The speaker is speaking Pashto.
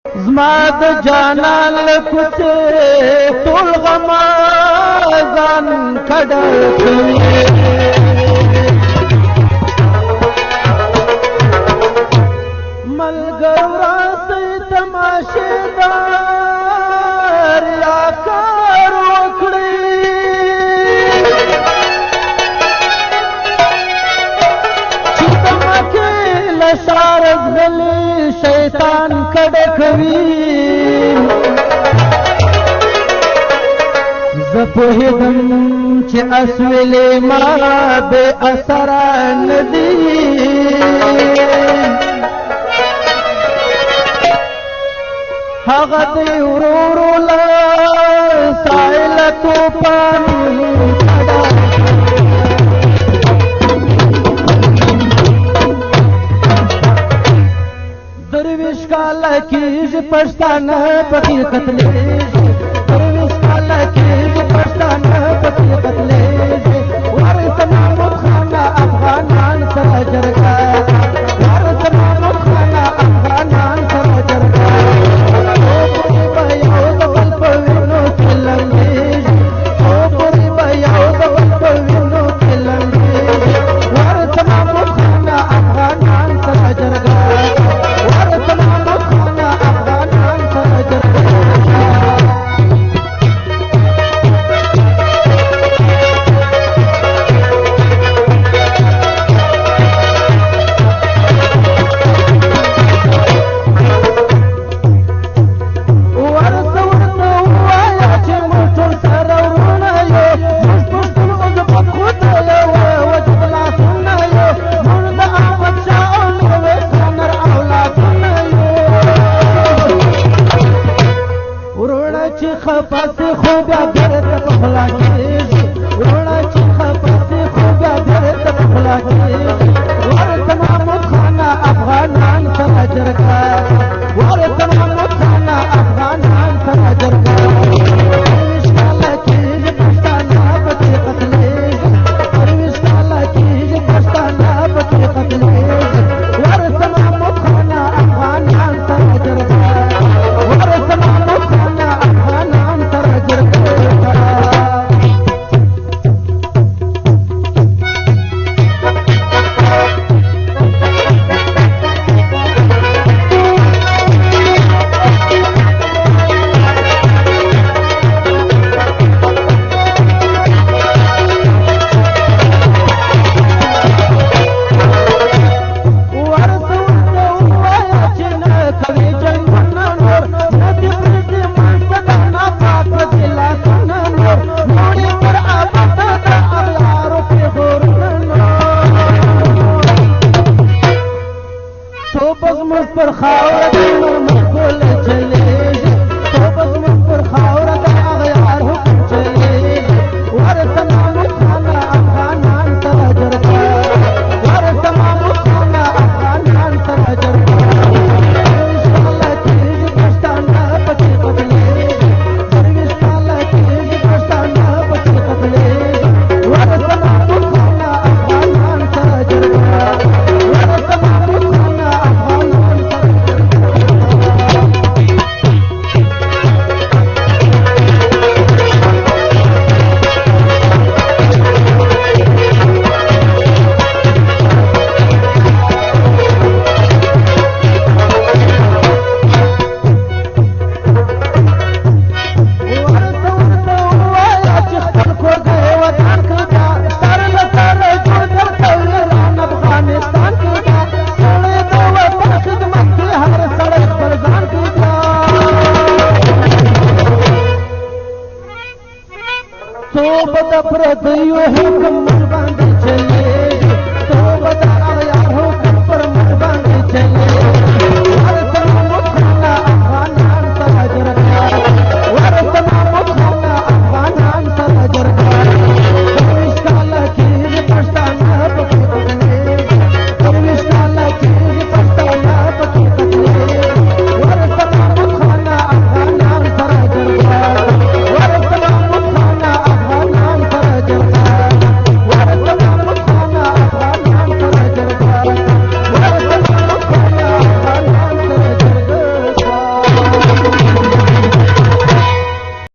زما د جانان لکوڅه ټول غم ځان کډر کوي ملګرو راځي تماشېدار یا کار وکړي چې د مکې له ښاره ځغلي شیطان کډه کوي زه پوهېږم چې اسویلې ما بې اثره نه دي هغه دی ورو ورو له سایله توپان درویش کاله کېږي پښتانه پکې قتلېږي درویش کاله کېږي پښتانه پکې قتلېږي ورته محمود خانه افغانان سره جرګه ورته محمود خانه افغانان سره جرګه پورې به یو د بل په وینو کې لمبېږي پورې به یو د بل په وینو کې لمبېږي ورته محمود خانه افغانان سره جرګه خپاسي خو بیا بیرته په خلا کېږي وروڼه چې خپاسي خو بیا بیرته په خلا کېږي ورته محمود خانه افغانان سره جرګه ورته محمود خانه افغانان سره جرګه درویش کاله کېږي پښتانه پکې قتلېږي درویش کاله کېږي پښتانه پکې قتلېږي ورته محمود خانه افغانان سره جرګه ورته محمود خانه افغانان سره جرګه پر خاوره د مرمر ګل چلېږي توبه زموږ پر خاوره د اغیار حکم چلېږي ورته محمود خانه افغانان سره جرګه ورته محمود خانه افغانان سره جرګه درویش کاله کېږي پښتانه پکې قتلېږي درویش کاله کېږي پښتانه پکې قتلېږي ورته محمود خانه افغانان سره جرګه ورته محمود خانه افغانان توبه د پردیو حکم